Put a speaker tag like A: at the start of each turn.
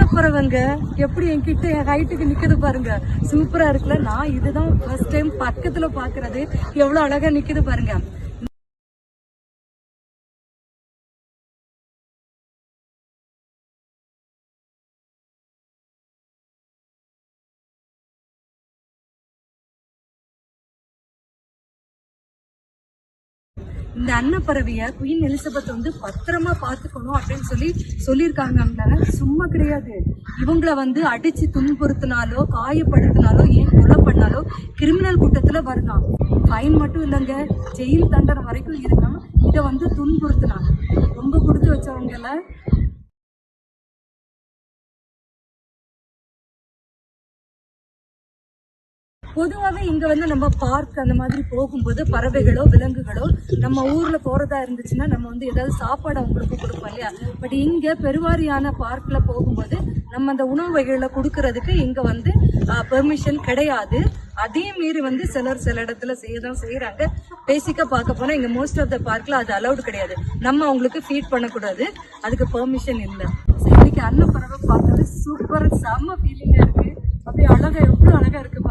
A: அன்னப்பறவைங்க எப்படி என்கிட்ட என் ஹைட்டுக்கு நிக்குது பாருங்க. சூப்பரா இருக்குல்ல. நான் இதுதான் ஃபர்ஸ்ட் டைம் பக்கத்துல பாக்குறது. எவ்வளவு அழகா நிக்குது பாருங்க. இந்த அன்னப்பறவைய குயின் எலிசபெத் வந்து பத்திரமா பாத்துக்கணும் அப்படின்னு சொல்லியிருக்காங்க. சும்மா கிடையாது. இவங்கள வந்து அடிச்சு துன்புறுத்தினாலோ காயப்படுத்தினாலோ ஏன் கொலை பண்ணாலோ கிரிமினல் கூட்டத்துல வரலாம். ஃபைன் மட்டும் இல்லைங்க, ஜெயில் தண்டனை வரைக்கும் இருக்கான். இதை வந்து துன்புறுத்தினாங்க. ரொம்ப கொடுத்து வச்சவங்கள. பொதுவாகவே இங்க வந்து நம்ம பார்க் அந்த மாதிரி போகும்போது பறவைகளோ விலங்குகளோ நம்ம ஊர்ல போறதா இருந்துச்சுன்னா நம்ம வந்து ஏதாவது சாப்பாடு அவங்களுக்கு கொடுப்போம் இல்லையா. பட் இங்க பெருவாரியான பார்க்ல போகும்போது நம்ம அந்த உணவு வகைகளை கொடுக்கறதுக்கு இங்க வந்து பெர்மிஷன் கிடையாது. அதே மீறி வந்து சில இடத்துல செய்யறாங்க. பேசிக்கா பார்க்க போனா இங்க மோஸ்ட் ஆஃப் த பார்க்ல அது அலௌடு கிடையாது. நம்ம அவங்களுக்கு ஃபீட் பண்ணக்கூடாது, அதுக்கு பெர்மிஷன் இல்லை. இன்னைக்கு அன்னப்பறவை பார்த்தது சூப்பர், செம்ம ஃபீலிங்கா இருக்கு. அப்படியே அழகா, எவ்வளவு அழகா இருக்கு.